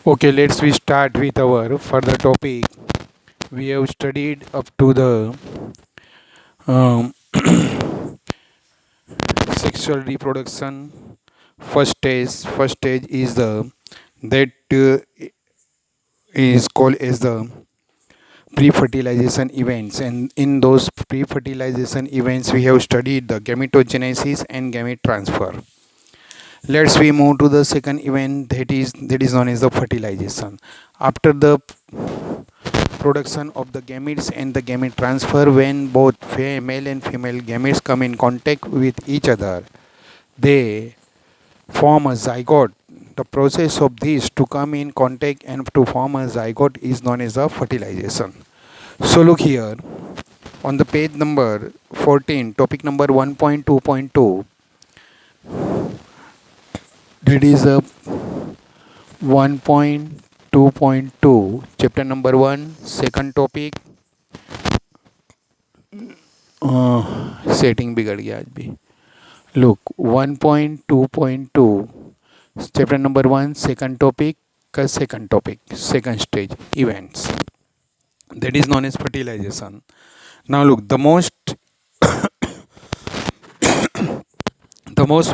Okay, let's we start with our further topic. We have studied up to the um, sexual reproduction. First stage is the that is called as the pre-fertilization events, and in those pre-fertilization events, we have studied the gametogenesis and gamete transfer. Let's we move to the second event that is known as the fertilization. After the production of the gametes and the gamete transfer, when both male and female gametes come in contact with each other, they form a zygote. The process of these to come in contact and to form a zygote is known as a fertilization. So look here on the page number 14, topic number 1.2.2. That is a 1.2.2, chapter number 1, second topic. Setting बिगड़ गया आज भी. Look, 1.2.2, chapter number 1, second topic, second stage, events. That is known as fertilization. Now look, the most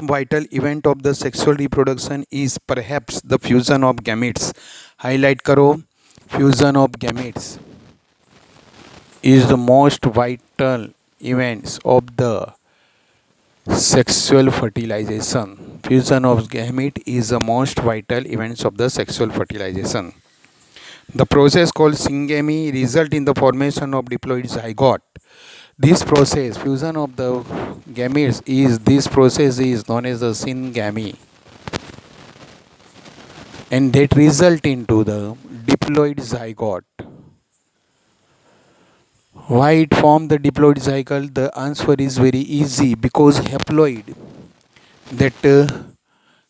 vital event of the sexual reproduction is perhaps the fusion of gametes. Highlight करो, fusion of gametes is the most vital events of the sexual fertilization. Fusion of gamete is the most vital events of the sexual fertilization. The process called syngamy result in the formation of diploid zygote. This process, fusion of the gametes, is known as the syngamy, and that result into the diploid zygote. Why it formed the diploid zygote? The answer is very easy, because haploid that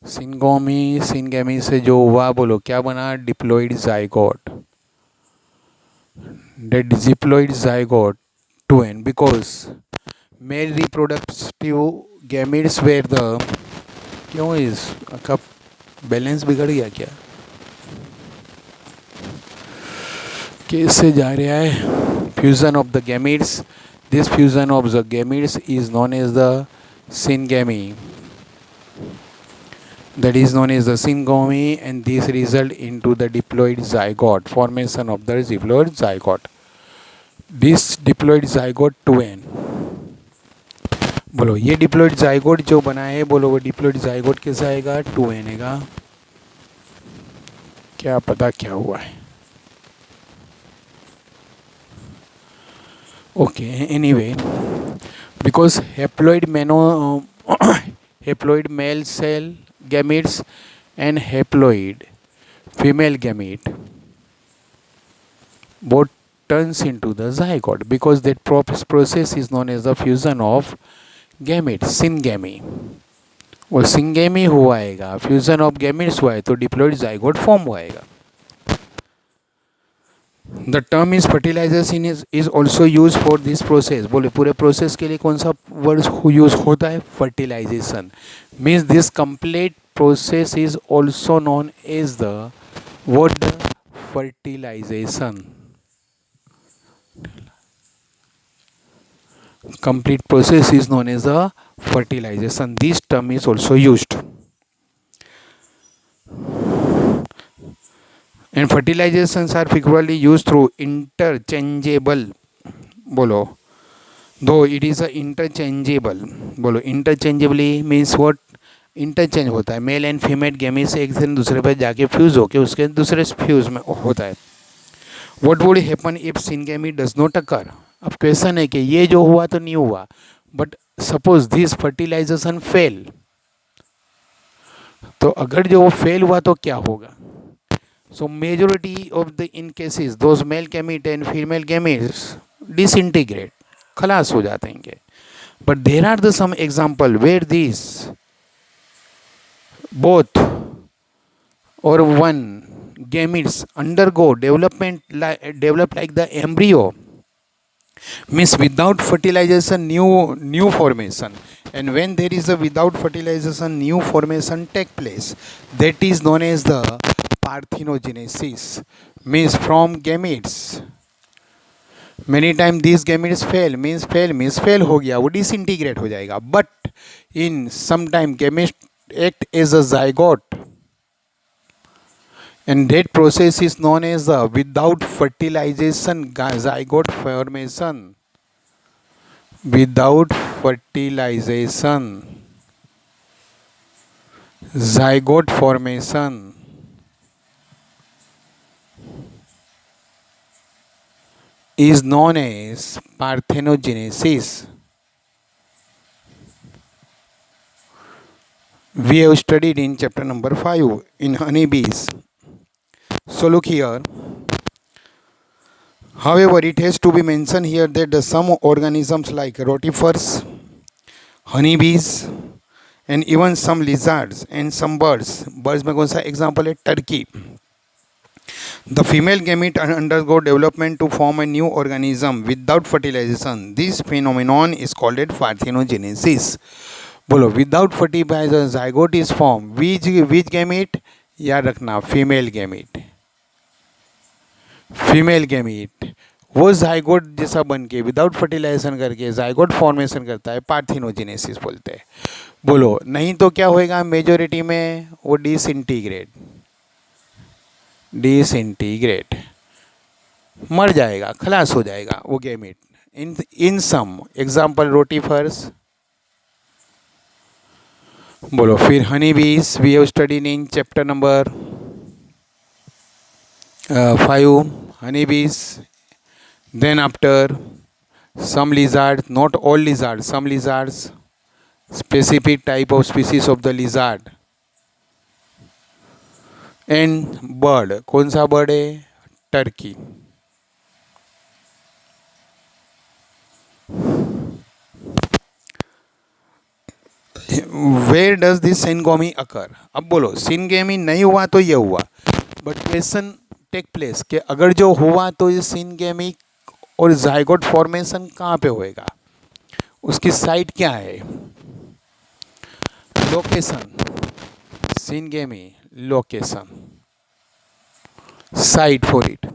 syngamy से जो हुआ, बोलो क्या बना? Diploid zygote. That diploid zygote 2n, because male reproductive gametes were the. क्यों इसका balance बिगड़ गया क्या? कैसे जा रहा है? Fusion of the gametes. This fusion of the gametes is known as the syngamy. That is known as the syngamy, and this result into the diploid zygote, formation of the diploid zygote. This diploid zygote 2n. बोलो ये diploid zygote जो बना है, बोलो वो diploid zygote कैसा आएगा? 2n आएगा. क्या पता क्या हुआ है. Okay, anyway, because haploid male cell gametes and haploid female gamete both turns into the zygote, because that process is known as the fusion of gametes, syngamy. और syngamy हुआ आएगा, फ्यूजन ऑफ gametes हुआ है, तो diploid zygote form हुआ आएगा. The term is fertilization is also use for this process. बोले पूरे प्रोसेस के लिए कौन सा वर्ड यूज होता है? Fertilization. Means this complete process is also known as the word fertilization. Complete process is known as a fertilization. This term is also used. And fertilizations are frequently used through interchangeable. बोलो, though it is a interchangeable. बोलो, interchangeably means what? Interchange होता है. Male and female गेमीज से एक दिन दूसरे पर जाके फ्यूज होके उसके दूसरे फ्यूज में होता है. What would happen if syngamy does not occur? अब क्वेश्चन है कि ये जो हुआ तो नहीं हुआ, but suppose this fertilization fail, तो अगर जो वो फेल हुआ तो क्या होगा? So majority of the in cases those male gamete and female gametes disintegrate, खलास हो जाते हैं. But there are the some example where this both or one gametes undergo develop like the embryo, means without fertilization new formation. And when there is a without fertilization new formation take place, that is known as the parthenogenesis means from gametes. Many times these gametes fail means fail हो गया, वो disintegrate हो जाएगा. But in some time gametes act as a zygote, and that process is known as the without fertilization zygote formation. Without fertilization zygote formation is known as parthenogenesis. We have studied in chapter number 5 in honeybees. So look here. However, it has to be mentioned here that some organisms like rotifers, honeybees, and even some lizards and some birds. Birds में कौन सा example है? Turkey. The female gamete undergo development to form a new organism without fertilization. This phenomenon is called parthenogenesis. बोलो, without fertilization zygote is formed. Which gamete? याद रखना, female gamete. Female gamete वो zygote जैसा बन के without fertilisation करके zygote formation करता है, पार्थिनोजेनेसिस बोलते हैं. बोलो, नहीं तो क्या होएगा? मेजोरिटी में वो डिसइंटीग्रेट मर जाएगा, खलास हो जाएगा वो gamete. In some example rotifers. बोलो, फिर honey bees we have studied in chapter number 5, honeybees. Then after some lizards, not all lizards, some lizards, specific type of species of the lizard. And bird, कौन सा bird है? Turkey. Where does this syngamy occur? अब बोलो, syngamy नहीं हुआ तो ये हुआ, but question टेक प्लेस कि अगर जो हुआ तो ये सिनगेमिक और जाइगोट फॉर्मेशन कहाँ पे होएगा, उसकी साइट क्या है? Location, syngamy location, site for it.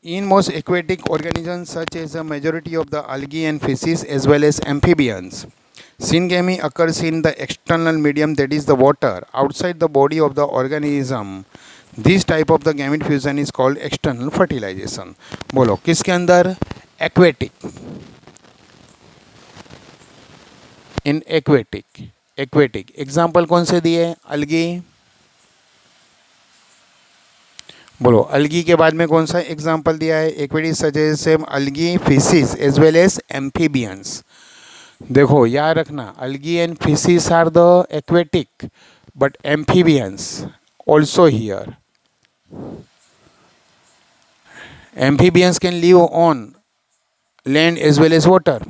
In most aquatic organisms such as a majority of the algae and fishes as well as amphibians, syngamy occurs in the external medium, that is the water, outside the body of the organism. This type of the gamete fusion is called external fertilization. बोलो, किसके अंदर? Aquatic. In aquatic example कौन से दिए? Algae. बोलो, algae के बाद में कौन सा example दिया है? Aquatic such as same algae, fishes as well as amphibians. देखो, याद रखना, algae and fishes are the aquatic, but amphibians also here. Amphibians can live on land as well as water,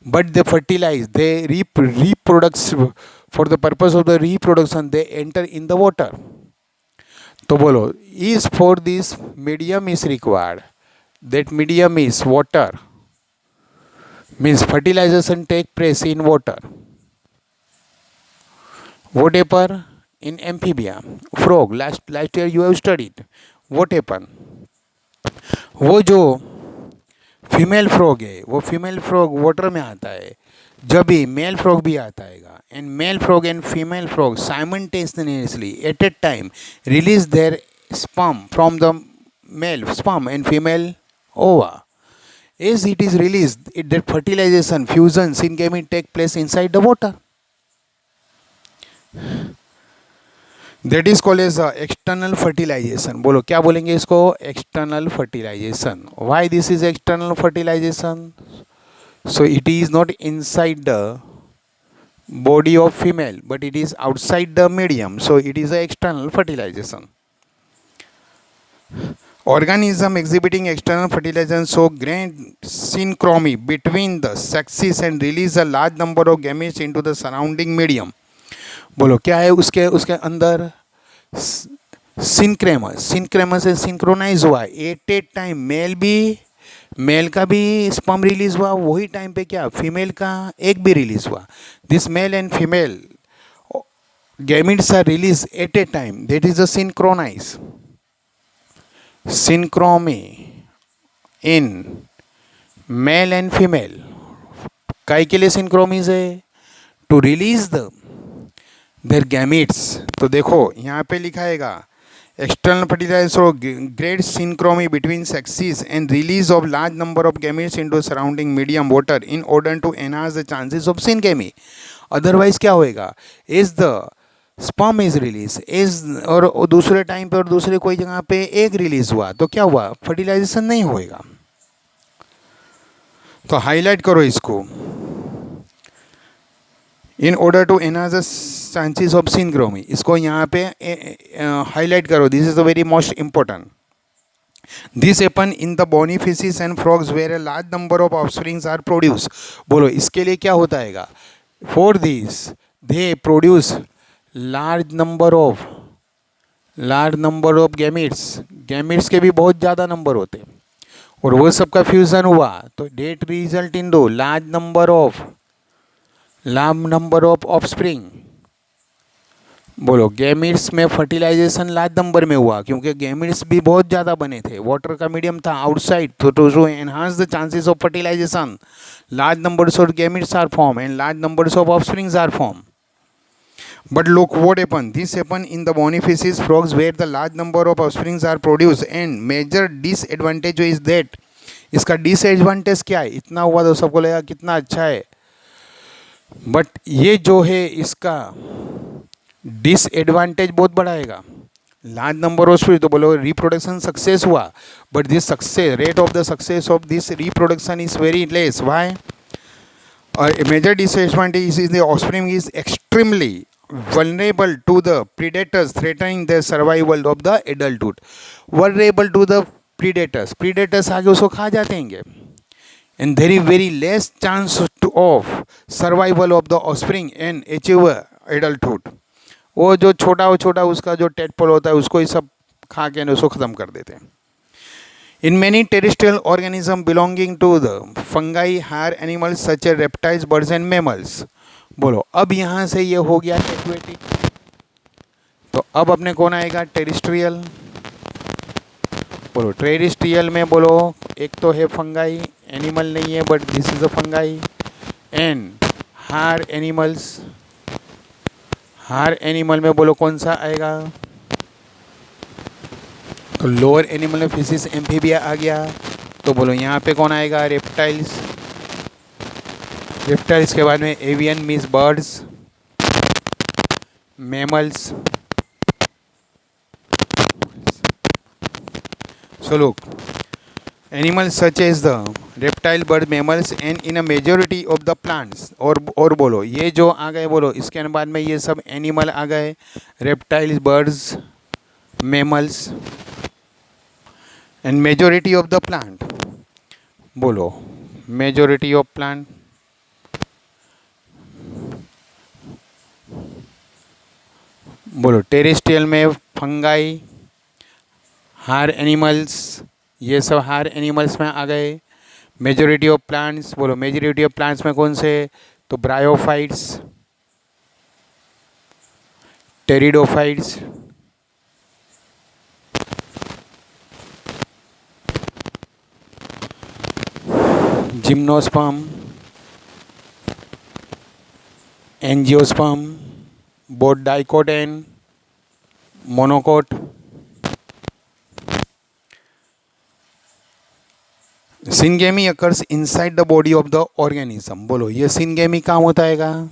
but they fertilize, they reproduce. For the purpose of the reproduction, they enter in the water. तो बोलो, is for this medium is required. That medium is water. Means fertilization take place in water. What happen in amphibia? Frog. Last year you have studied. What happen? वो जो female frog है, वो female frog water में आता है, जब भी mail frog भी आता है, and male frog and female frog simultaneously at a time release their sperm from the male sperm and female ova. As it is released, that fertilization, fusion, syngamy take place inside the water. That is called as external fertilization. बोलो, क्या बोलेंगे इसको? External fertilization. Why this is external fertilization? So it is not inside the body of female, but it is outside the medium. So it is a external fertilization. Organism exhibiting external fertilization show great synchromy between the sexes and release a large number of gametes into the surrounding medium. बोलो, क्या है उसके अंदर? सिंक्रेमस से synchronise हुआ eight a time. Mail का भी sperm release हुआ, वही टाइम पे क्या फीमेल का एक भी रिलीज हुआ. This male and female gametes are released at a time, that is a synchronize. Synchromy in male and female. काय के लिए सिंक्रोमीज है? To release the there gametes. तो देखो यहाँ पे लिखाएगा एक्सटर्नल फर्टिलाइजर और great synchrony between sexes and release of large number of gametes into surrounding medium water in order to enhance the chances of syngamy. Otherwise क्या होएगा? Is the sperm is release is, और दूसरे time पे और दूसरे कोई जगह पे एग रिलीज हुआ तो क्या हुआ? फर्टिलाइजेशन नहीं होएगा. तो हाईलाइट करो इसको. In order to enhance the chances of synchrony, इसको यहाँ पे हाईलाइट करो. This is the very most important. This happen in the bony fishes and frogs where a large number of offsprings are produce. बोलो इसके लिए क्या होता है? For this they produce large number of gametes. Gametes के भी बहुत ज़्यादा नंबर होते हैं और वो सबका फ्यूज़न हुआ तो डेट रिजल्ट इन दो लार्ज नंबर ऑफ ऑफस्प्रिंग. बोलो गैमेट्स में फर्टिलाइजेशन लार्ज नंबर में हुआ क्योंकि गैमेट्स भी बहुत ज़्यादा बने थे, वाटर का मीडियम था आउटसाइड. तो to enhance the chances of fertilization large numbers of gametes are form and large numbers of offsprings are form. But look what happened. This happened in the bony fishes, frogs, where the large number of offsprings are produced. And major disadvantage is that इसका disadvantage क्या है? इतना हुआ तो सबको लगेगा कितना अच्छा है, बट ये जो है इसका डिसएडवांटेज बहुत बढ़ाएगा. लार्ज नंबर ऑफ स्प्रिंग तो बोलो रिप्रोडक्शन सक्सेस हुआ, but this success rate of the success of this reproduction is very less. Why? A major disadvantage is the offspring is extremely vulnerable to the predators threatening the survival of the adulthood. Vulnerable to the predators. Predators आगे उसको खा जाते हैं. And there is very less chance of survival of the offspring and achieve adulthood. वो जो छोटा उसका जो टेडपोल होता है उसको ही सब खा के उसको ख़त्म कर देते हैं. In many terrestrial organisms belonging to the fungi, higher animals such as reptiles, birds and mammals. बोलो अब यहाँ से ये हो गया एक्वेटिक, तो अब अपने कौन आएगा? टेरेस्ट्रियल. बोलो टेरेस्ट्रियल में बोलो एक तो है फंगाई, एनिमल नहीं है but this is a fungi. And higher animals, higher animal में बोलो कौन सा आएगा? तो लोअर एनिमल में फिशिस एम्फीबिया आ गया. तो बोलो यहाँ पे कौन आएगा? रेप्टाइल्स. रेप्टाइल्स के बाद में avian means birds, mammals. So look animals such as the reptile, bird, mammals and in a majority of the plants. और बोलो ये जो आ गए, बोलो इसके बाद में ये सब एनिमल आ गए, reptiles, birds, mammals and majority of the plant. बोलो majority of plant. बोलो टेरेस्ट्रियल में फंगाई, हायर एनिमल्स, ये सब हायर एनिमल्स में आ गए. मेजोरिटी ऑफ प्लांट्स, बोलो मेजोरिटी ऑफ प्लांट्स में कौन से? तो bryophytes, pteridophytes, gymnosperm, angiosperm, both dicot and monocot. Syngamy occurs inside the body of the organism. बोलो ये सिनगेमी कहाँ होता है?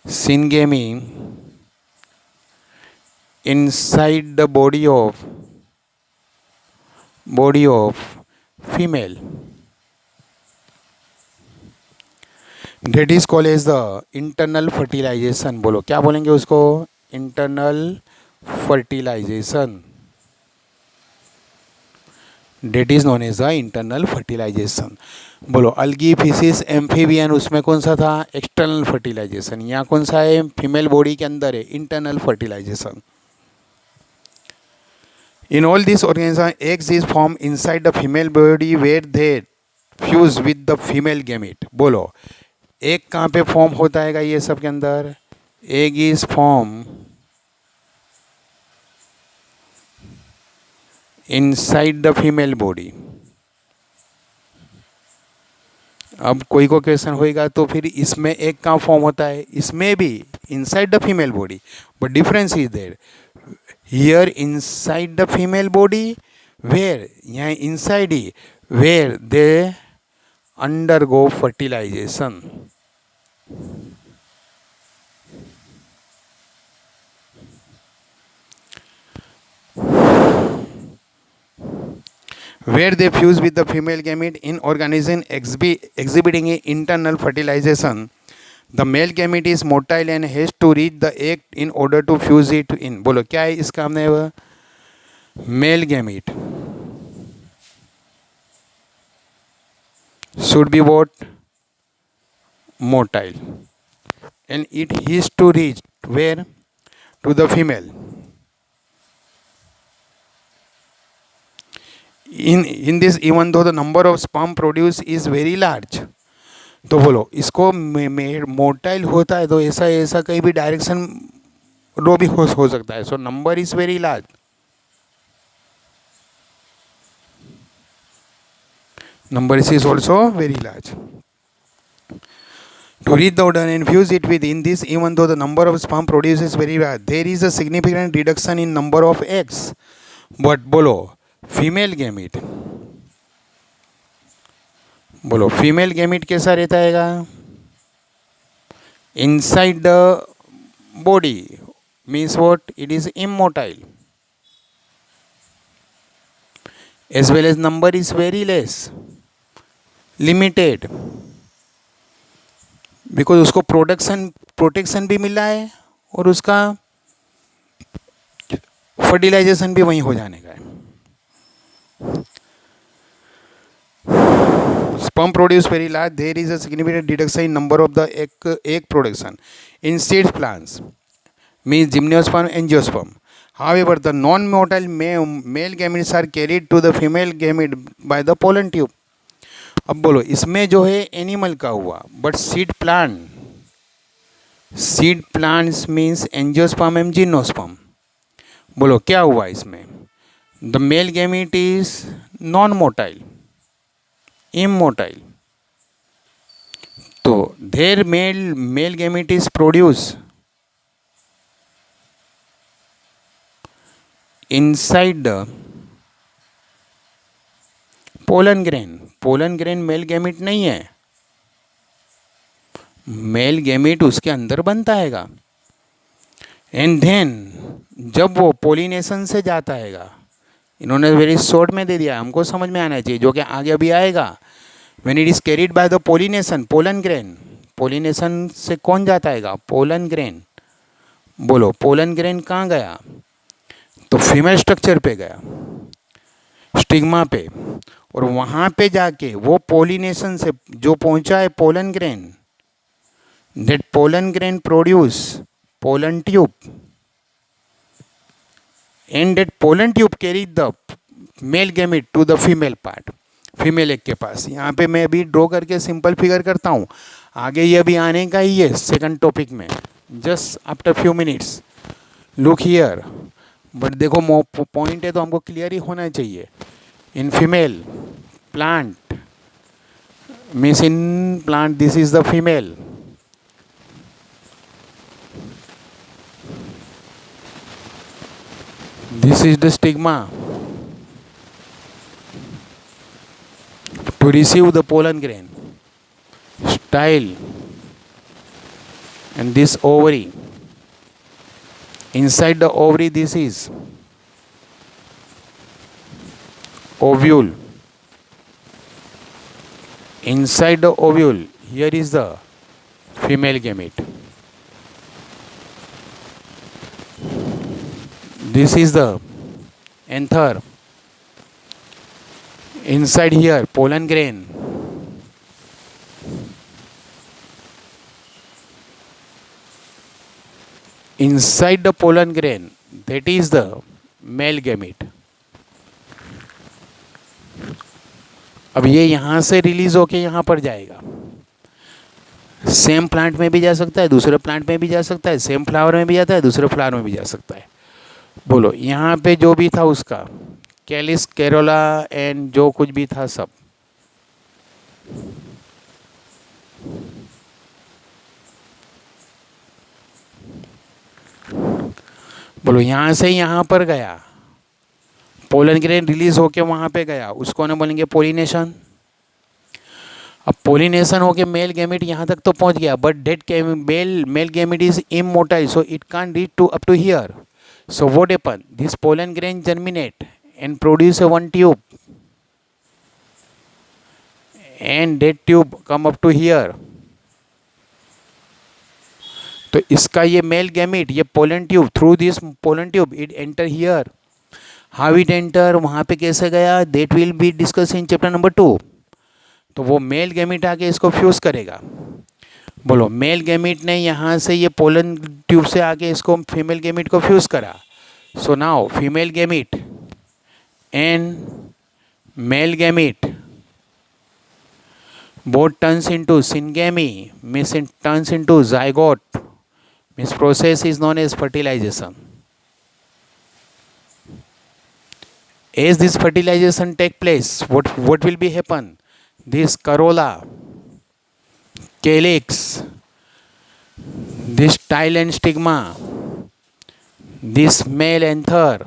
Syngamy inside the body of female. That is called as the internal fertilization. बोलो क्या बोलेंगे उसको? Internal fertilization. That is known as the internal fertilization. बोलो अलगी, फिशिस, एम्फीबियन, उसमें कौन सा था? External fertilization. यहाँ कौन सा है? फीमेल बॉडी के अंदर है internal fertilization. In all these organisms, eggs is formed inside the female body where they fuse with the female gamete. बोलो एक कहाँ पे फॉर्म होता है ये सब के अंदर? egg is formed inside the female body. अब कोई को क्वेश्चन होएगा तो फिर इसमें एग कहाँ फॉर्म होता है, इसमें भी inside the female body, but difference is there here inside the female body where, यहाँ इनसाइड ही where they undergo fertilisation. Where they fuse with the female gamete in organism exhibiting internal fertilization. The male gamete is motile and has to reach the egg in order to fuse it in. बोलो क्या है इसका हमने वो male gamete should be what? Motile, and it has to reach where? To the female. In this, even though the number of sperm produced is very large, तो बोलो इसको motile होता है तो ऐसा ऐसा कहीं भी डायरेक्शन रो भी हो सकता है. So number is very large. Number is also very large. To reach the order and fuse it within this, even though the number of sperm produced is very large, there is a significant reduction in number of eggs. But बोलो female gamete, बोलो female gamete कैसा रहता है? Inside the body means what? It is immotile, as well as number is very less, limited, because उसको protection भी मिला है और उसका फर्टिलाइजेशन भी वहीं हो जाने का है. Sperm produce very large. There is a significant reduction in number of the egg production in seed plants, means gymnosperm and angiosperm. However, the non-motile male gametes are carried to the female gamete by the pollen tube. अब बोलो इसमें जो है animal का हुआ, but seed plants means angiosperm and gymnosperm. बोलो क्या हुआ इसमें? The male gamete is non motile, immotile. तो there male gamete is produce inside the pollen grain. pollen grain male gamete नहीं है, मेल गैमीट उसके अंदर बनता हैगा. एंड देन जब वो पोलिनेशन से जाता हैगा, इन्होंने वेरी शॉर्ट में दे दिया, हमको समझ में आना चाहिए, जो कि आगे अभी आएगा. When it is carried by the pollination, pollen grain, pollination से कौन जाता हैगा? Pollen grain. बोलो पोलन ग्रेन कहाँ गया? तो फीमेल स्ट्रक्चर पे गया, स्टिग्मा पे, और वहाँ पे जाके वो पोलिनेशन से जो पहुँचा है pollen grain, that pollen grain produce pollen tube, and that pollen tube carry the male gamete to the female part, female egg के पास. यहाँ पे मैं अभी ड्रॉ करके सिंपल फिगर करता हूँ, आगे ये अभी आने का ही है सेकंड टॉपिक में, just after few minutes. Look here. But देखो पॉइंट है तो हमको क्लियर ही होना चाहिए. In female plant means in plant this is the female, this is the stigma to receive the pollen grain, style, and this ovary. Inside the ovary, this is ovule. Inside the ovule, here is the female gamete. This is the anther. Inside here, pollen grain. Inside the pollen grain, that is the male gamete. अब ये यहाँ से release होके यहाँ पर जाएगा. Same plant में भी जा सकता है, दूसरे प्लांट में भी जा सकता है, सेम फ्लावर में भी जाता है, दूसरे फ्लावर में भी जा सकता है। बोलो यहाँ पे जो भी था उसका कैलिस कैरोला एंड जो कुछ भी था सब। बोलो यहाँ से यहाँ पर गया, पोलन ग्रेन रिलीज होके वहाँ पे गया, उसको ना बोलेंगे पोलिनेशन। अब पोलिनेशन होके मेल गैमेट यहाँ तक तो पहुँच गया, but that male gamete is immotile, so it can't reach to up to here. So what happen? This pollen grain germinate and produce a one tube, and that tube come up to here. तो इसका ये male gamete, ये pollen tube, through this pollen tube it enter here. How it enter, वहाँ पे कैसे गया, that will be discuss in chapter number 2. तो वो मेल गैमेट आके इसको फ्यूज करेगा. बोलो मेल गैमेट ने यहाँ से ये पोलन ट्यूब से आके इसको फीमेल गैमेट को फ्यूज करा. So now female gamete and male gamete both turns into syngamy, means it turns into zygote, means process is known as fertilization. As this fertilization take place, what will be happen, this corolla, calyx, this style and stigma, this male anther,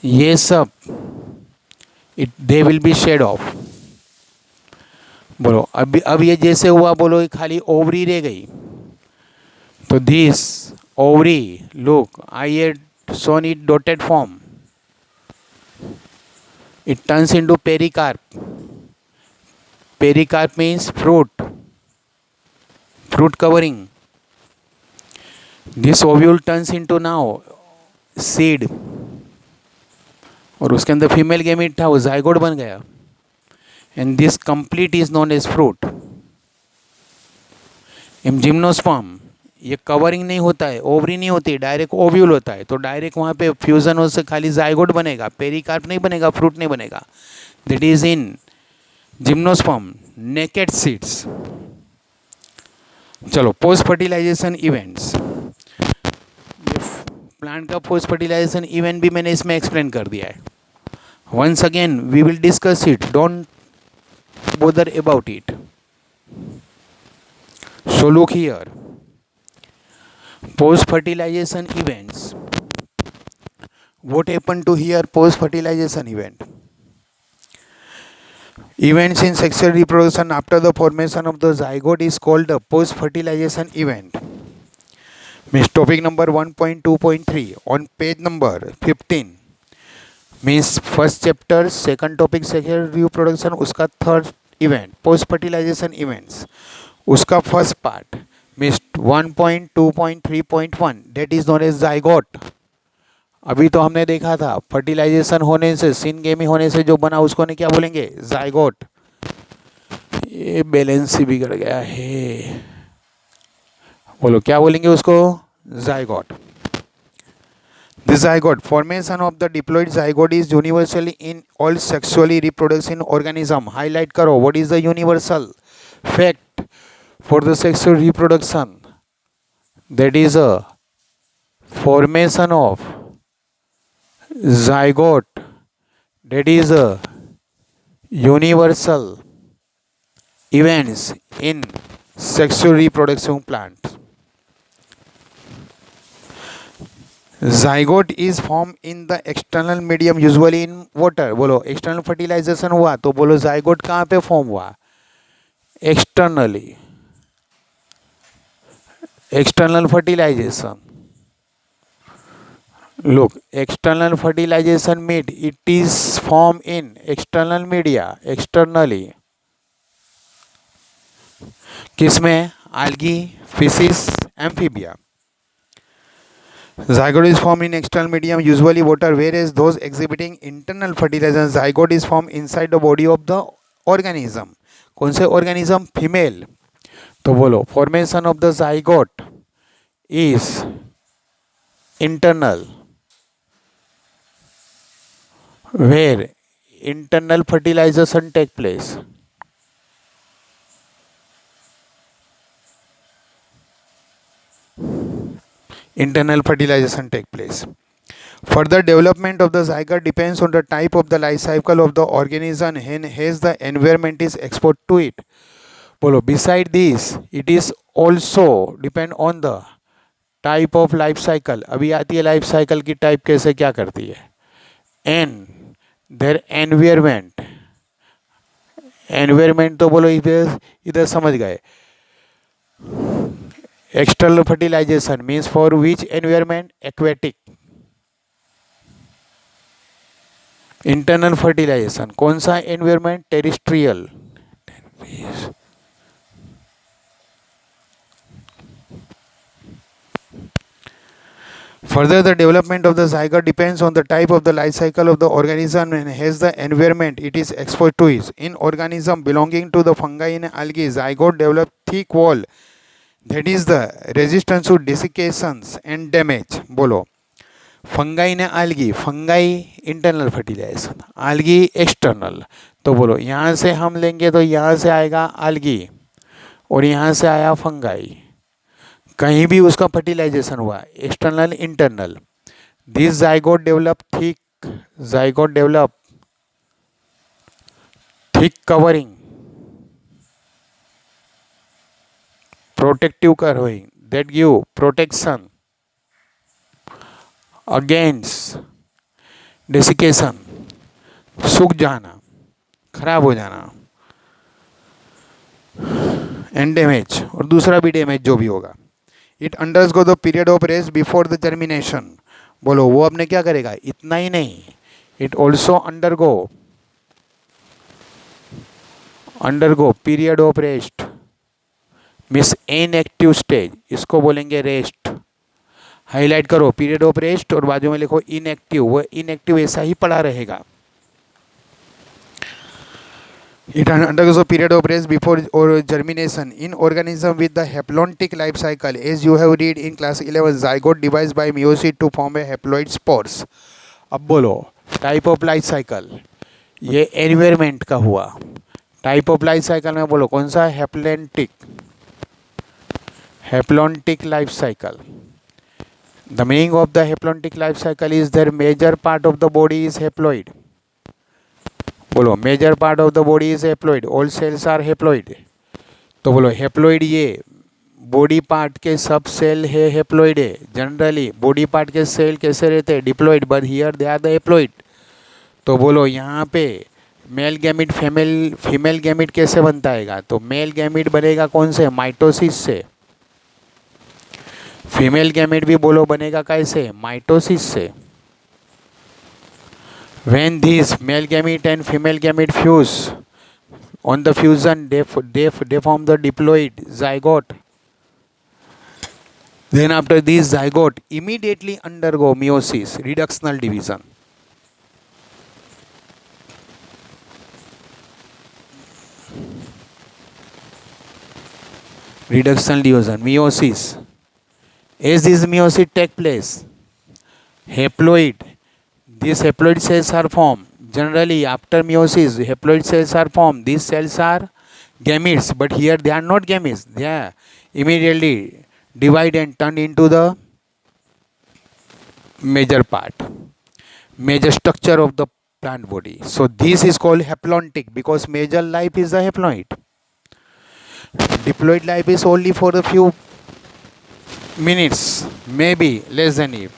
ये सब they will be shed off. बोलो अब ये जैसे हुआ, बोलो ये खाली ओवरी रह गई. तो this ovary, look I had shown it dotted form, it turns into pericarp. Pericarp means fruit covering. This ovule turns into now seed, और उसके अंदर फीमेल गैमेट था, वो जाइगोट बन गया. And this complete is known as fruit. In gymnosperm ये covering नहीं होता है, ओवरी नहीं होती, डायरेक्ट ओव्यूल होता है. तो डायरेक्ट वहाँ पे फ्यूजन हो से खाली जाइगोट बनेगा, पेरिकार्प नहीं बनेगा, फ्रूट नहीं बनेगा. That is in gymnosperm naked seeds. चलो पोस्ट फर्टिलाइजेशन इवेंट्स. प्लांट का पोस्ट फर्टिलाइजेशन इवेंट भी मैंने इसमें एक्सप्लेन कर दिया है. Once again we will discuss it, don't bother about it. So look here, post fertilization events. What happened to here post fertilization event? Events in sexual reproduction after the formation of the zygote is called the post fertilization event. Means topic number 1.2.3 on page number 15, means first chapter second topic sexual reproduction, उसका third event post fertilisation events, उसका first part means 1.2.3.1 that is known as zygote. अभी तो हमने देखा था fertilisation होने से, syngamy होने से जो बना उसको ने क्या बोलेंगे, जाइगोट. ये बैलेंस ही बिगड़ गया है, बोलो क्या बोलेंगे उसको, zygote. The zygote, formation of the diploid zygote is universally in all sexually reproducing organism. Highlight करो, what is the universal fact for the sexual reproduction? That is a formation of zygote. That is a universal events in sexual reproduction plants. Zygote is formed in the external medium, usually in water. बोलो external fertilization हुआ तो बोलो zygote कहाँ पे form हुआ, externally. External fertilization, look external fertilization made, it is formed in external media, externally. किसमें, algae, fishes, amphibia. Zygote is formed in external medium, usually water, whereas those exhibiting internal fertilization, zygote is formed inside the body of the organism. कौन से organism, female. तो बोलो formation of the zygote is internal, where internal fertilization take place. internal fertilization take place. Further development of the zygote depends on the type of the life cycle of the organism and hence the environment is exposed to it. बोलो beside this it is also depend on the type of life cycle. अभी आती है life cycle की type कैसे क्या करती है. And their environment तो बोलो इधर इधर समझ गए. External fertilization means for which environment aquatic. Internal fertilization कौन सा environment terrestrial. Further, the development of the zygote depends on the type of the life cycle of the organism and hence the environment it is exposed to is. In organism belonging to the fungi and algae, zygote develop thick wall that is the resistance to desiccations and damage. बोलो fungi ने algae, fungi internal fertilization, algae external. तो बोलो यहाँ से हम लेंगे तो यहाँ से आएगा algae और यहाँ से आया फंगाई. कहीं भी उसका फर्टिलाइजेशन हुआ external internal. This zygote develop thick covering protective covering that give protection against desiccation. सूख जाना, खराब हो जाना एंड डैमेज, और दूसरा भी डैमेज जो भी होगा. It undergo the period of rest before the germination. बोलो वो अपने क्या करेगा, इतना ही नहीं, it also undergo period of rest means inactive stage. इसको बोलेंगे रेस्ट. हाईलाइट करो पीरियड ऑफ रेस्ट और बाजू में लिखो इनएक्टिव. वो इनएक्टिव ऐसा ही पड़ा रहेगा. It undergoes a period of rest before or germination. In organism with the haplontic life cycle, as you have read in class 11, zygote divides by meiosis to form a haploid spores. अब बोलो type of life cycle, ये environment का हुआ. Type of life cycle में बोलो कौन सा, haplontic life cycle. The meaning of the haplontic life cycle is there major part of the body is haploid. बोलो major part of the body is haploid, all cells are haploid. तो बोलो haploid ये body part के सब cell है haploid है. Generally body part के cell कैसे रहते हैं, diploid, but here they are the haploid. तो बोलो यहाँ पे मेल गैमिट फीमेल गैमिट कैसे बनता है, तो मेल गैमिट बनेगा कौन से, माइटोसिस से. फीमेल गैमिट भी बोलो बनेगा कैसे, माइटोसिस से. When these male gamete and female gamete fuse, on the fusion they form the diploid zygote. Then after this zygote immediately undergo meiosis, reductional division. Meiosis. As this meiosis take place, these haploid cells are formed. Generally, after meiosis, haploid cells are formed. These cells are gametes, but here they are not gametes. They are immediately divide and turn into the major part, major structure of the plant body. So this is called haplontic because major life is the haploid. Diploid life is only for a few minutes, maybe less than it.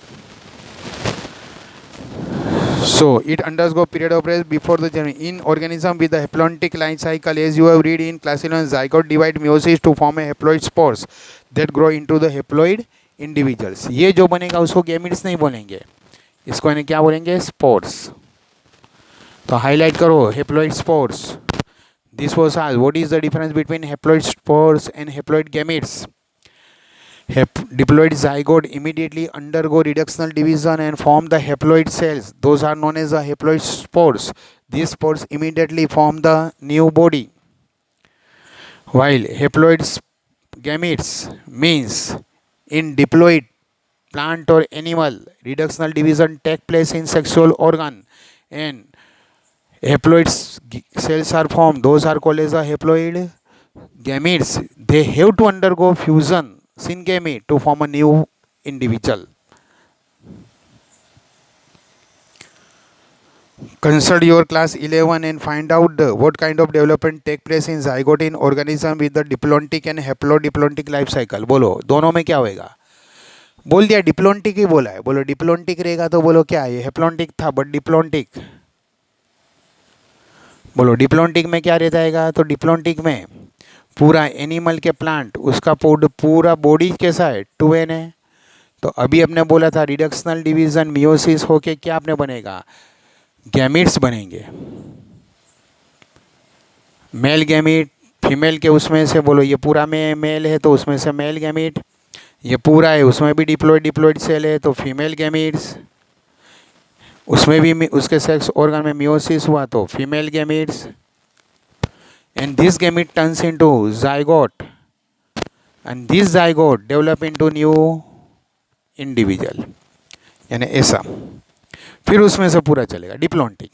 So it undergoes period of rest before the germination. In organism with the haplontic life cycle, as you have read in class 11, zygote divide meiosis to form a haploid spores that grow into the haploid individuals. ये जो बनेगा उसको gametes नहीं बोलेंगे, इसको इन्हें क्या बोलेंगे, स्पोर्स. तो हाईलाइट करो haploid spores. This was asked, what is the difference between haploid spores and haploid gametes? Diploid zygote immediately undergo reductional division and form the haploid cells. Those are known as the haploid spores. These spores immediately form the new body. While haploid gametes means in diploid plant or animal, reductional division take place in sexual organ and haploid cells are formed. Those are called as the haploid gametes. They have to undergo fusion syngamete to form a new individual. Consider your class 11 and find out what kind of development take place in zygote in organism with the diplontic and haplodiplontic life cycle. बोलो दोनों में क्या होएगा? बोल दिया डिप्लोंटिक ही बोला है. बोलो डिप्लोंटिक रहेगा तो बोलो क्या है? हेप्लोंटिक था बट डिप्लोंटिक. बोलो डिप्लोंटिक में क्या रहता है? तो डिप्लोंटिक में पूरा एनिमल के प्लांट उसका पूरा बॉडी कैसा है? 2n है. तो अभी अपने बोला था रिडक्शनल डिवीजन मियोसिस होके क्या अपने बनेगा? गैमिट्स बनेंगे. मेल गैमिट फीमेल के उसमें से बोलो ये पूरा में मेल है तो उसमें से मेल गैमिट. ये पूरा है उसमें भी डिप्लॉइड सेल है तो फीमेल गैमिट्स. उसमें भी उसके सेक्स ऑर्गन में मियोसिस हुआ तो female gametes. And this gamete turns into zygote and this zygote develop into new individual. यानी ऐसा. फिर उसमें से पूरा चलेगा डिप्लोंटिक.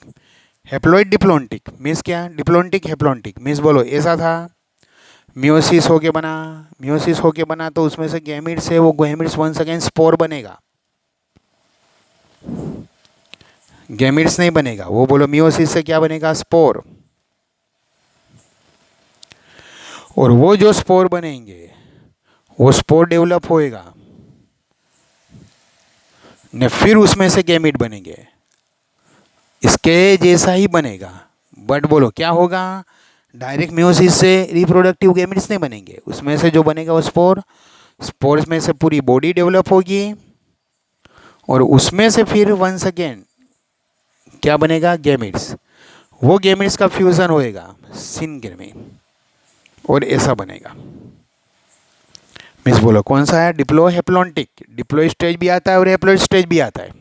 हेप्लॉइड डिप्लोंटिक मीन्स क्या? डिप्लोंटिक हेप्लोंटिक मीन्स बोलो ऐसा था मियोसिस होके बना तो उसमें से गैमिट्स है वो गैमिट्स वंस अगेन स्पोर बनेगा. गैमिट्स नहीं बनेगा वो बोलो मियोसिस से क्या बनेगा? स्पोर. और वो जो स्पोर बनेंगे वो स्पोर डेवलप होएगा ने फिर उसमें से गैमिट बनेंगे. इसके जैसा ही बनेगा बट बोलो क्या होगा? डायरेक्ट मियोसिस से रिप्रोडक्टिव गैमिट्स नहीं बनेंगे. उसमें से जो बनेगा वो स्पोर्स में से पूरी बॉडी डेवलप होगी और उसमें से फिर वंस अगेन क्या बनेगा? गैमिट्स. वो गैमिट्स का फ्यूजन होएगा सिनगेमी और ऐसा बनेगा. मीन्स बोलो कौन सा है? डिप्लो हेप्लोंटिक. डिप्लोइड स्टेज भी आता है और हेप्लोइड स्टेज भी आता है.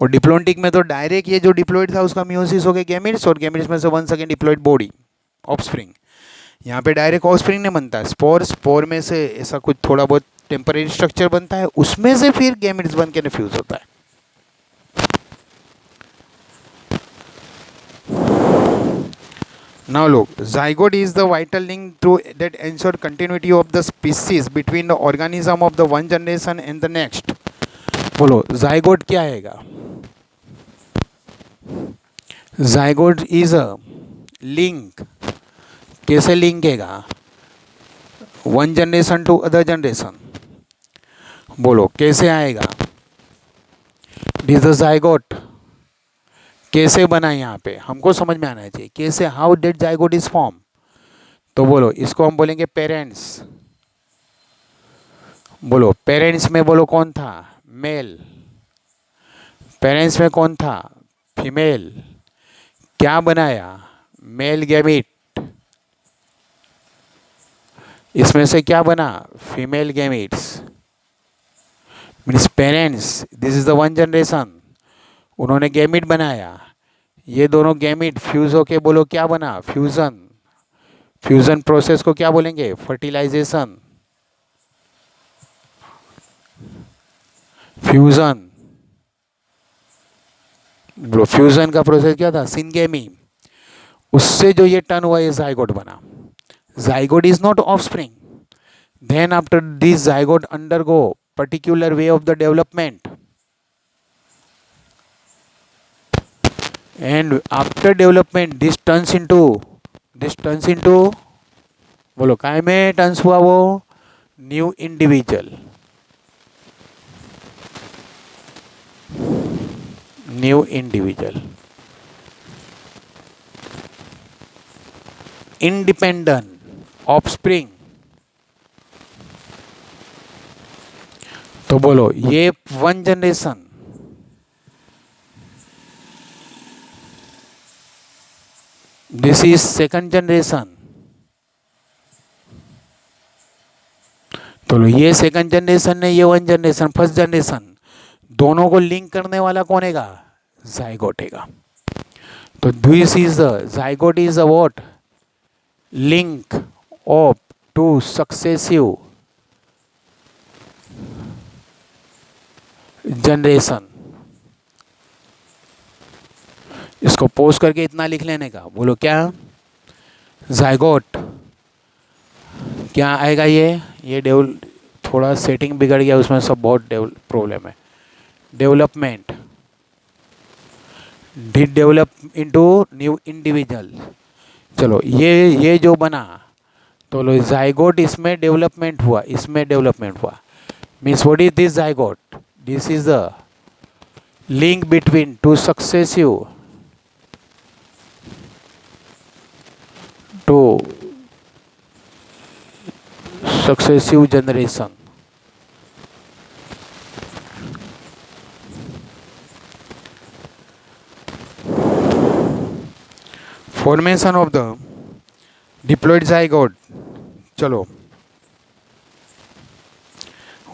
और डिप्लोंटिक में तो डायरेक्ट ये जो डिप्लोइड था उसका मियोसिस हो गया गैमिट्स और गैमिट्स में से once again diploid body offspring. यहाँ पे डायरेक्ट ऑफस्प्रिंग नहीं बनता है. स्पोर में से ऐसा कुछ थोड़ा बहुत टेम्परेरी स्ट्रक्चर बनता है उसमें से फिर गैमिट्स बन के फ्यूज होता है. Now look, zygote is the vital link to that ensure continuity of the species between the organism of the one generation and the next. बोलो zygote क्या आएगा? Zygote is a link. कैसे link हैगा? One generation to other generation. बोलो कैसे आएगा? This the zygote कैसे बना? यहाँ पे हमको समझ में आना चाहिए कैसे. How that zygote is form. तो बोलो इसको हम बोलेंगे पेरेंट्स. बोलो पेरेंट्स में बोलो कौन था? मेल. पेरेंट्स में कौन था? फीमेल. क्या बनाया? Male gamete. इसमें से क्या बना? Female gametes. Means parents this is the one generation. उन्होंने गैमिट बनाया. ये दोनों गैमिट फ्यूज होके बोलो क्या बना? फ्यूजन. फ्यूजन प्रोसेस को क्या बोलेंगे? फर्टिलाइजेशन. फ्यूजन. बोलो फ्यूजन का प्रोसेस क्या था? सिनगेमी. उससे जो ये टर्न हुआ ये जाइगोट बना. Zygote is not offspring. Then after this zygote undergo particular way of the development. And after development this turns into बोलो काय में टर्न्स हुआ वो? New individual. New individual. Independent offspring. तो बोलो ये one generation. This is second generation. तो ये सेकंड जनरेशन ने ये वन जनरेशन फर्स्ट जनरेशन दोनों को लिंक करने वाला कौन हैगा? जाइगोट हैगा. तो this is the zygote is the what? Link of to successive generation. इसको पोस्ट करके इतना लिख लेने का. बोलो क्या? जाइगोट क्या आएगा? ये थोड़ा सेटिंग बिगड़ गया उसमें, सब बहुत प्रॉब्लम है। Development, did develop into new individual. चलो ये जो बना, तो लो जाइगोट, इसमें डेवलपमेंट हुआ, इसमें डेवलपमेंट हुआ। Means what is this zygote? This is the link between two successive generation. Formation of the diploid zygote, चलो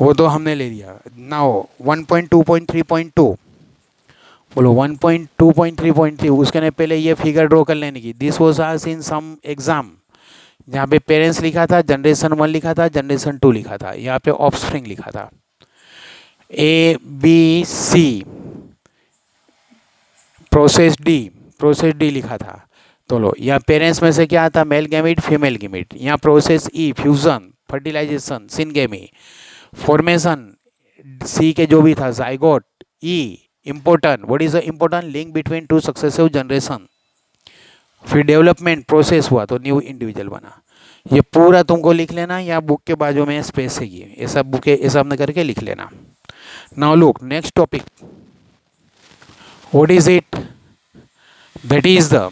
वो तो हमने ले लिया। नाउ 1.2.3.2, बोलो 1.2.3.3, उसके ने पहले ये फिगर ड्रॉ कर लेने की। This was asked in some exam, यहाँ पे पेरेंट्स लिखा था, जनरेशन 1 लिखा था, जनरेशन 2 लिखा था, यहाँ पे ऑफस्प्रिंग लिखा था, A B C, process D लिखा था। तो लो यहाँ पेरेंट्स में से क्या आता? Male gamete, female gamete. यहाँ प्रोसेस ई, फ्यूजन, फर्टिलाइजेशन, सिनगेमी। फॉर्मेशन सी के जो भी था, zygote. E, important, what is the important link between two successive generation. फिर डेवलपमेंट प्रोसेस हुआ तो न्यू इंडिविजुअल बना। ये पूरा तुमको लिख लेना, या बुक के बाजू में स्पेस है, ये सब बुक ये सब करके लिख लेना। Now look next topic, what is it? That is the,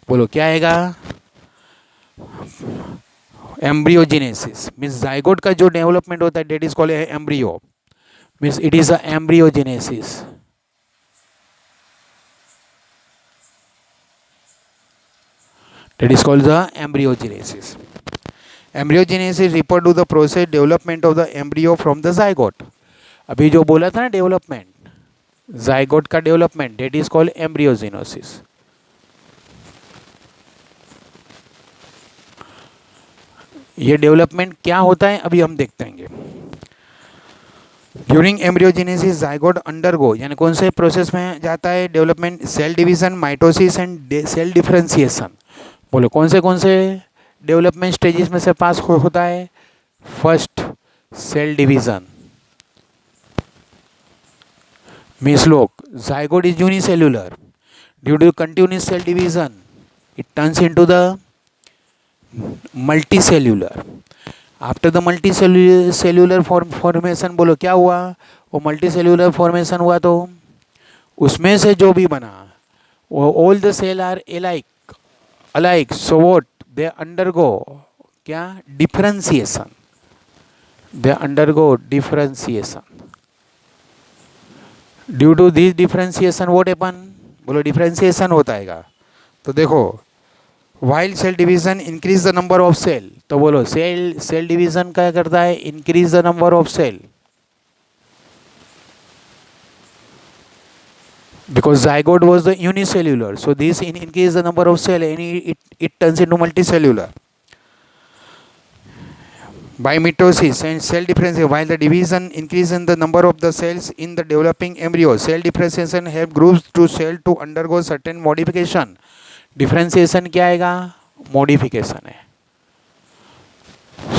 बोलो क्या आएगा? एम्ब्रियोजेनेसिस। मीन्स जाइगोट का जो डेवलपमेंट होता है, that is called embryo. Means it is a embryogenesis. That is called the embryogenesis. Embryogenesis refer to the process development of the embryo from the zygote. अभी जो बोला था ना डेवलपमेंट, जाइगोट का development, that is called embryogenesis. ये development क्या होता है अभी हम देखते हैं। ड्यूरिंग एम्ब्रियोजेनेसिस जाइगोट अंडरगो, यानी कौन से प्रोसेस में जाता है development? Cell division, mitosis and cell differentiation. बोलो कौन से डेवलपमेंट स्टेजेस में से पास होता है? First, cell division. मीन्स लोग zygote is unicellular, due to continuous cell division it turns into the multicellular. After the multicellular formation, बोलो क्या हुआ? वो मल्टीसेल्युलर फॉर्मेशन हुआ तो उसमें से जो भी बना वो all the cell are alike, so what they undergo? क्या? differentiation. They undergo differentiation. Due to this differentiation what happen? बोलो differentiation होता है। तो देखो, while cell division increase the number of cell, तो बोलो cell division क्या करता है? increase the number of cell. Because zygote was the unicellular, so this increase the number of cell and it turns into multicellular. By mitosis and cell differentiation, while the division increase in the number of the cells in the developing embryo, cell differentiation help groups to cell to undergo certain modification. Differentiation क्या आएगा? Modification है।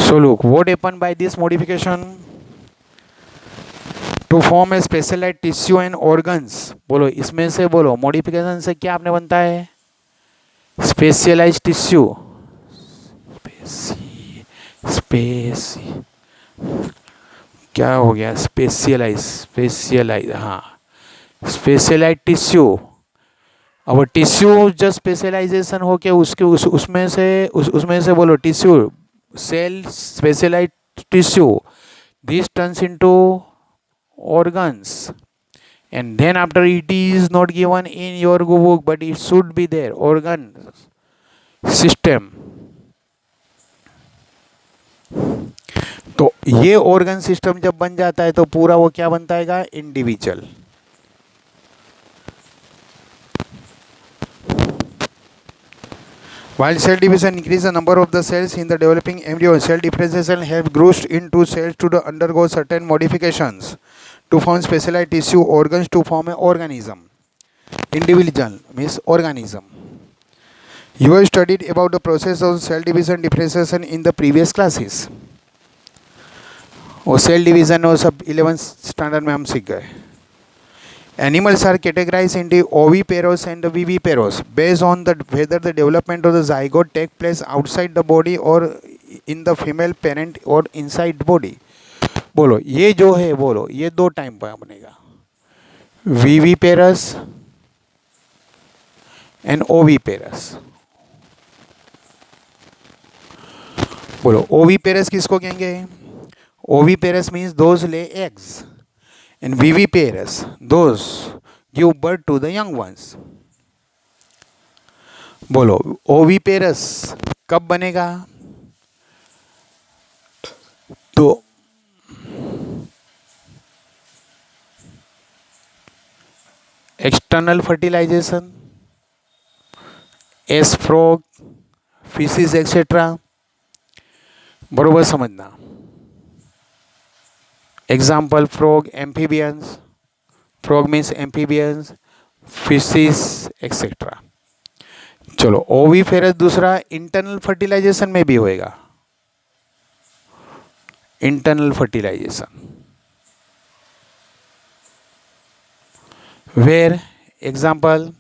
So look, what happened by this modification? To form a specialize tissue and organs. बोलो इसमें से, बोलो modification से क्या आपने बनता है? स्पेशलाइज टिश्यू, क्या हो गया? स्पेशलाइज, हाँ, स्पेशलाइज टिश्यू। अब टिश्यू जब स्पेशलाइजेशन हो के उसमें से बोलो tissue, cell specialize tissue, this turns into organs, and then after it is not given in your book but it should be there, organ system। तो ये organ system जब बन जाता है तो पूरा वो क्या बनता है? Individual. While cell division increase the number of the cells in the developing embryo, cell differentiation help groups into cells to undergo certain modifications to form specialized tissue organs to form an organism. Individual means organism. You have studied about the process of cell division differentiation in the previous classes. वो cell division वो सब 11th standard में हम सीख गए. Animals are categorized into oviparous and viviparous based on the whether the development of the zygote take place outside the body or in the female parent or inside body. बोलो ये जो है, बोलो ये दो टाइम पर बनेगा, viviparous and oviparous. बोलो oviparous किसको कहेंगे? Oviparous means those lay eggs and viviparous those give birth to the young ones. बोलो oviparous कब बनेगा? तो external fertilization, as frog, fishes etcetera. बरोबर समझना. Example frog, amphibians. Frog means amphibians, fishes etcetera. चलो ओविफेरस दूसरा इंटरनल फर्टिलाइजेशन में भी होएगा. Internal fertilization where example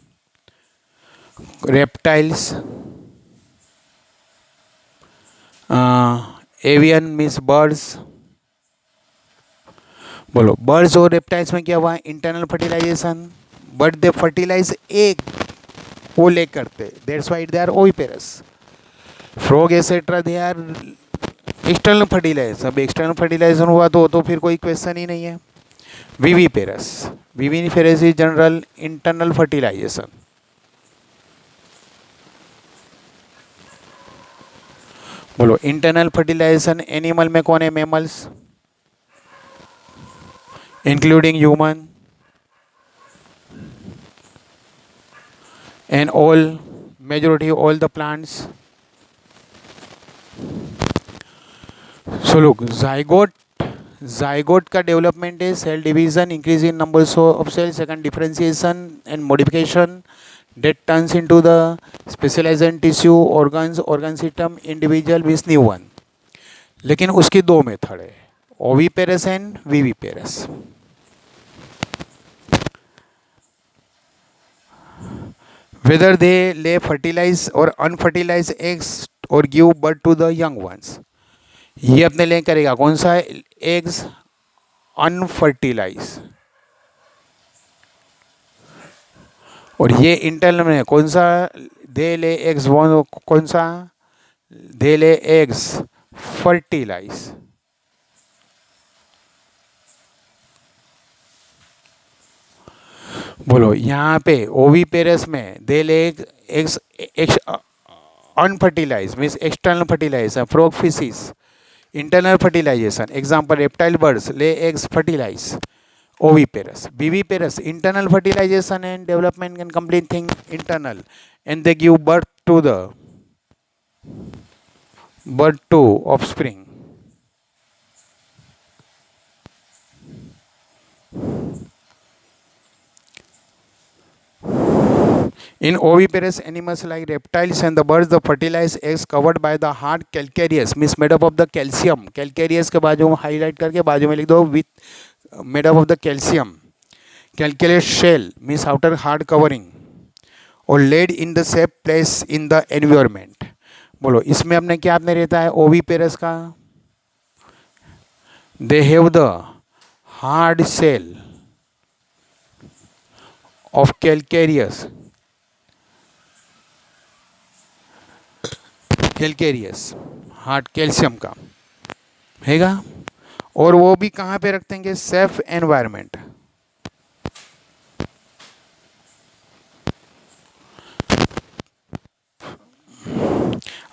reptiles, avian means birds. बोलो बर्ड्स और रेप्टाइल्स में क्या हुआ? Internal fertilization. But they fertilize egg, वो ले करते, that's why they are oviparous. Frog etcetera they are external fertilization. अब एक्सटर्नल फर्टिलाइजेशन हुआ तो फिर कोई क्वेश्चन ही नहीं है. Viviparous, viviparous is general internal fertilization. बोलो इंटरनल फर्टिलाइजेशन एनिमल में कौन है? Mammals including human and all majority all the plants. So look zygote का डेवलपमेंट है cell division, increase in numbers of cell, second differentiation and modification that turns into the specialized tissue organs, organ system, individual with new one. लेकिन उसकी दो method है, oviparous and viviparous. whether they lay fertilize or unfertilized eggs or give birth to the young ones. ये अपने ले करेगा कौन सा? Eggs unfertilised. और ये इंटरनल में कौन सा? दे ले एग्स कौन सा? दे ले एग्स फर्टिलाइज. बोलो यहाँ पे ओविपेरस में they lay eggs unfertilise means external fertilisation. Frog fishes internal fertilisation. Example reptile birds lay eggs fertilise. Oviparous. Viviparous, internal fertilization and development and complete thing internal, and they give birth to offspring. In oviparous animals like reptiles and the birds, the fertilized eggs covered by the hard calcareous means made up of the calcium. Calcareous के बाजू में highlight करके बाजू में लिख दो with made up of the calcium. Calcareous shell means outer hard covering or laid in the safe place in the environment. बोलो इसमें अपने क्या आपने रहता है ओविपेरस का? They have the hard shell of calcareous hard calcium का हैगा. और वो भी कहाँ पे रखते हैं? Safe environment.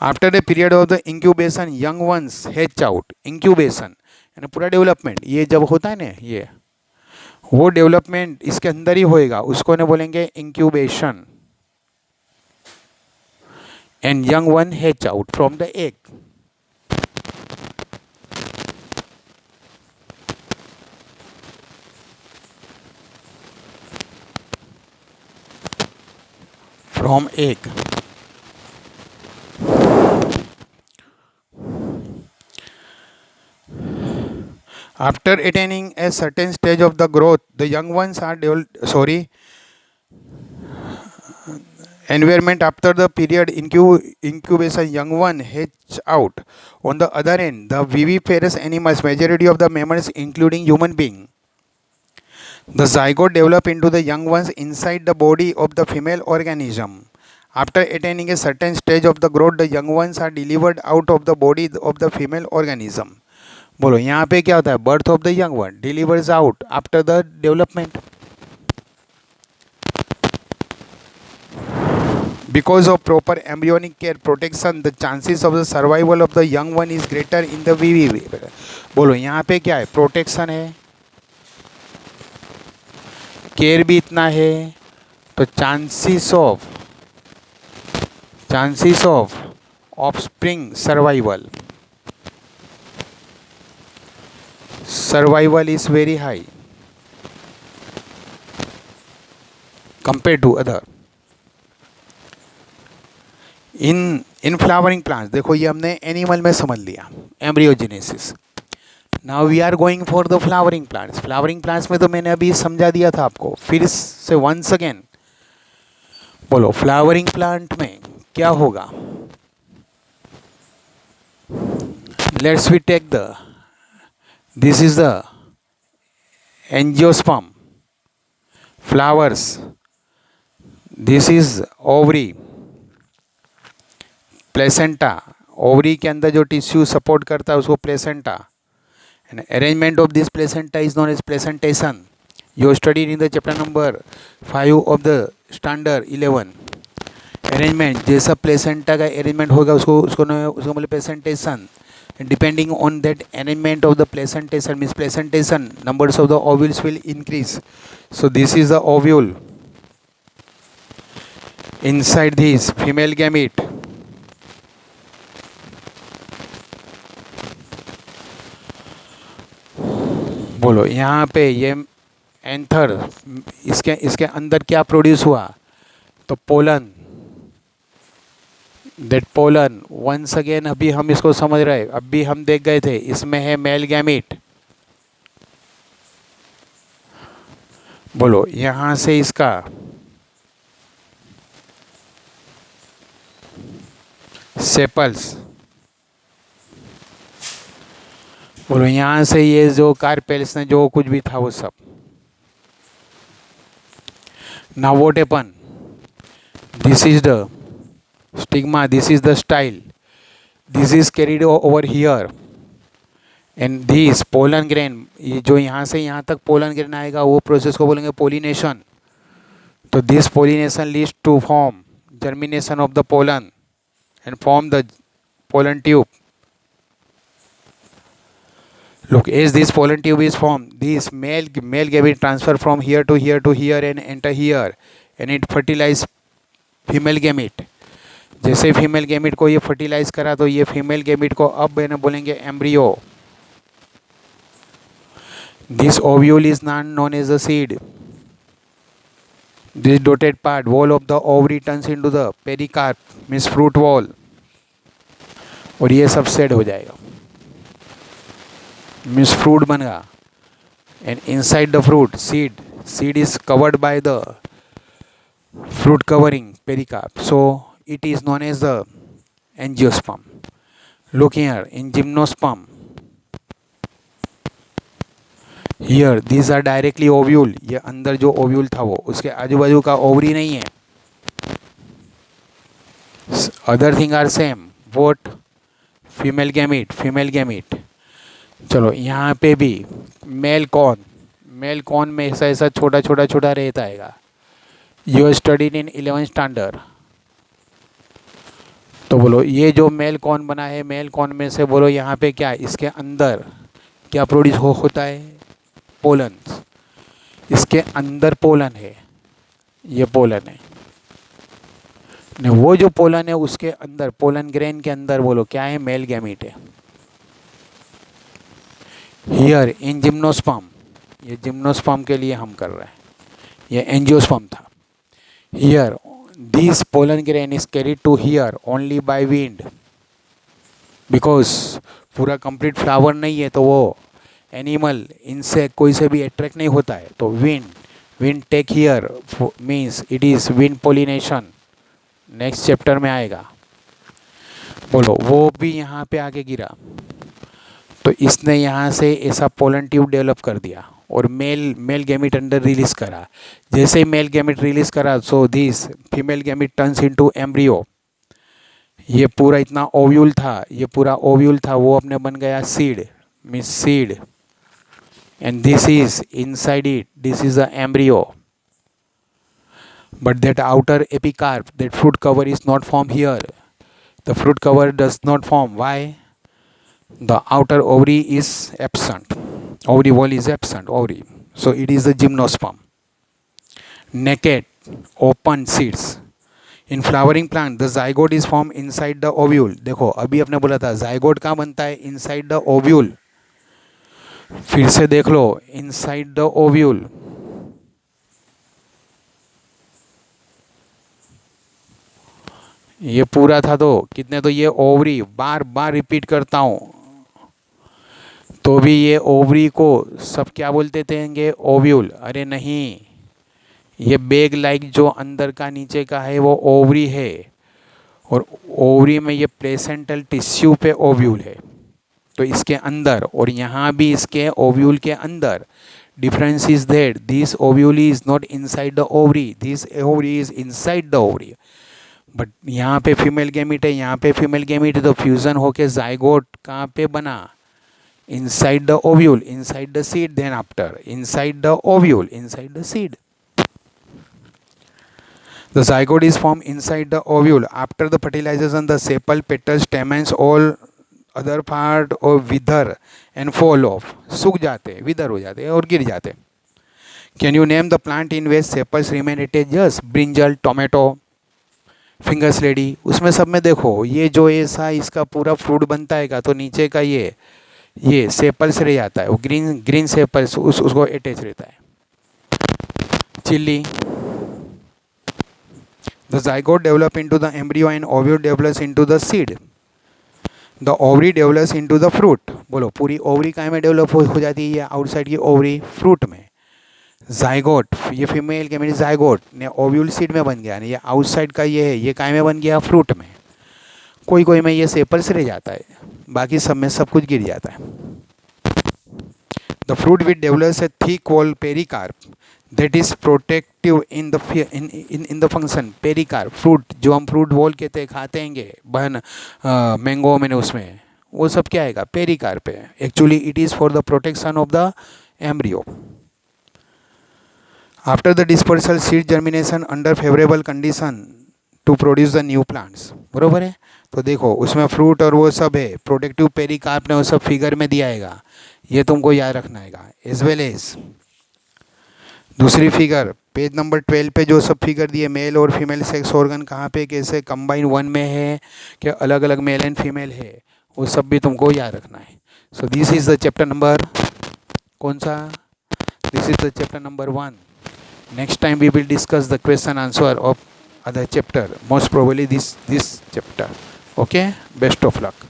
After the period of the incubation young ones hatch out. Incubation यानी पूरा डेवलपमेंट ये जब होता है ना, ये वो डेवलपमेंट इसके अंदर ही होएगा, उसको ना बोलेंगे incubation. And young one hatch out from the egg. from egg. After attaining a certain stage of the growth, the young ones are environment. After the period incubation, young one hatch out. On the other end, the viviparous animals, majority of the mammals including human being, the zygote develop into the young ones inside the body of the female organism. After attaining a certain stage of the growth, the young ones are delivered out of the body of the female organism. बोलो यहाँ पे क्या होता है? Birth of the young one delivers out after the development. Because of proper embryonic care protection, the chances of the survival of the young one is greater in the VV. बोलो यहाँ पे क्या है? प्रोटेक्शन है, care भी इतना है, तो chances of offspring survival is very high compare to other. In flowering plants, देखो ये हमने एनिमल में समझ लिया, embryogenesis. Now we are going for the flowering plants. Flowering plants में तो मैंने अभी समझा दिया था आपको, फिर से वंस अगेन बोलो फ्लावरिंग प्लांट में क्या होगा. Let's we take this is the angiosperm, flowers, this is ovary, placenta, ovary के अंदर जो टिश्यू सपोर्ट करता है उसको placenta, and arrangement of this placenta is known as placentation. You studied in the chapter number 5 of the standard 11. Arrangement, जैसा placenta का arrangement होगा उसको बोले placentation. Depending on that arrangement of the placentation means placentation, numbers of the ovules will increase. So this is the ovule. Inside this female gamete, बोलो यहाँ पे ये anther, इसके अंदर क्या प्रोड्यूस हुआ? तो pollen. That pollen once again अभी हम इसको समझ रहे, अभी हम देख गए थे, इसमें है मेल गैमीट. बोलो यहाँ से इसका सेपल्स, बोलो यहाँ से ये जो कार्पेल्स ने जो कुछ भी था वो सब. Now what happen? This is the stigma, this is the style, this is carried over here, and this pollen grain, ये जो यहाँ से यहाँ तक पोलन ग्रेन आएगा वो प्रोसेस को बोलेंगे पोलिनेशन. तो this pollination leads to form germination of the pollen and form the pollen tube. Look, as this pollen tube is formed, this male gamete transfer from here to here to here and enter here, and it fertilize female gamete. जैसे female gamete को ये fertilise करा तो ये female gamete को अब बोलेंगे embryo. This ovule is known as a seed. This dotted part, wall of the ovary turns into the pericarp, means fruit wall, और ये सब सेड हो जाएगा, मीन्स फ्रूट बनेगा. And inside the fruit seed is covered by the fruit covering pericarp, so it is known as the angiosperm. Look here in gymnosperm, here these are directly ovule. ये अंदर जो ovule था वो उसके आजू बाजू का ओवरी नहीं है. Other thing are same. What female gamete. चलो यहाँ पे भी मेल कॉन में ऐसा छोटा रहता है. You studied in 11th standard. तो बोलो ये जो मेल कॉन बना है, मेल कॉन में से बोलो यहाँ पे क्या, इसके अंदर क्या प्रोड्यूस होता है? पोलन. इसके अंदर पोलन है, ये पोलन है. ने वो जो पोलन है उसके अंदर, पोलन ग्रेन के अंदर बोलो क्या है? मेल गैमीट है. हियर इन जिम्नोस्पर्म, ये जिम्नोस्पर्म के लिए हम कर रहे हैं, ये एंजियोस्पर्म था. Here this pollen grain is carried to here only by wind, because पूरा कंप्लीट फ्लावर नहीं है तो वो एनिमल इनसे कोई से भी अट्रैक्ट नहीं होता है, तो wind take here means it is wind pollination, next chapter में आएगा। बोलो वो भी यहाँ पे आके गिरा, तो इसने यहाँ से ऐसा पोलन ट्यूब डेवलप कर दिया और मेल गैमिट अंदर रिलीज करा। जैसे ही मेल गैमिट रिलीज करा, so this female gamete turns into embryo. ये पूरा इतना ओव्यूल था, ये पूरा ओव्यूल था, वो अपने बन गया seed, means seed, and this is inside it, this is the embryo. But that outer epicarp, that fruit cover is not formed here. The fruit cover does not form. Why? The outer ovary is absent. Ovary wall is absent. Ovary. So it is the gymnosperm. Naked, open seeds. In flowering plant, the zygote is formed inside the ovule. देखो अभी आपने बोला था zygote कहाँ बनता है? Inside the ovule. फिर से देख लो, inside the ovule. ये पूरा था तो कितने, तो ये ओवरी, बार बार रिपीट करता हूँ, तो भी ये ओवरी को सब क्या बोलते थे? ओव्यूल। अरे नहीं, ये बेग लाइक जो अंदर का नीचे का है वो ओवरी है, और ओवरी में ये प्लेसेंटल टिश्यू पे ओव्यूल है। तो इसके अंदर और यहाँ भी इसके ओव्यूल के अंदर difference is that this ovule is not inside the ovary, this ovary is inside the ovary. But यहाँ पे फीमेल गैमिट है, यहाँ पे फीमेल गैमिट है, तो फ्यूजन होके जाइगोट कहाँ पे बना? Inside the ovule, inside the seed, then after inside the ovule, inside the seed. The zygote is formed inside the ovule. After the fertilization, the sepal, petals, stamens, all other part or wither and fall off. सूख जाते हैं, wither हो जाते हैं और गिर जाते हैं। Can you name the plant in which sepals remain attached? Yes, brinjal, tomato, fingers lady. उसमें सब में देखो ये जो ऐसा इसका पूरा फ्रूट बनता है का, तो नीचे का ये सेपल्स रह जाता है, वो ग्रीन सेपल्स उसको अटैच रहता है। Chilli, the zygote develop into the embryo and ovule develops into the seed. The ovary develops into the fruit. बोलो पूरी ओवरी काय में डेवलप हो जाती है? आउटसाइड की ओवरी फ्रूट में। जाइगोट, ये फीमेल के मेरी जाइगोट ने ओव्यूल सीड में बन गया, ये आउटसाइड का ये है, ये काय में बन गया? फ्रूट में। कोई में ये सेपल्स रह जाता है, बाकी सब में सब कुछ गिर जाता है। The fruit which develops A thick wall pericarp that is protective in the function. Pericarp fruit, जो हम फ्रूट वॉल कहते हैं, खाते हैं बहन मैंगो में, उसमें वो सब क्या आएगा? पेरिकार्प है। Actually it is for the protection of the embryo. After the dispersal seed germination under favourable condition to produce the new plants. बरोबर है? तो देखो उसमें फ्रूट और वो सब है, प्रोटेक्टिव पेरिकार्प ने वो सब फिगर में दिया आएगा, ये तुमको याद रखना आएगा। एज वेल एज दूसरी फिगर पेज नंबर 12 पे जो सब फिगर दिए, मेल और फीमेल सेक्स ऑर्गन कहाँ पे कैसे कंबाइन वन में है, क्या अलग अलग मेल एंड फीमेल है, वो सब भी तुमको याद रखना है। So this is the chapter number कौन सा? This is the chapter number 1. Next time we will discuss the question answer of other chapter, most probably this chapter. Okay, best of luck.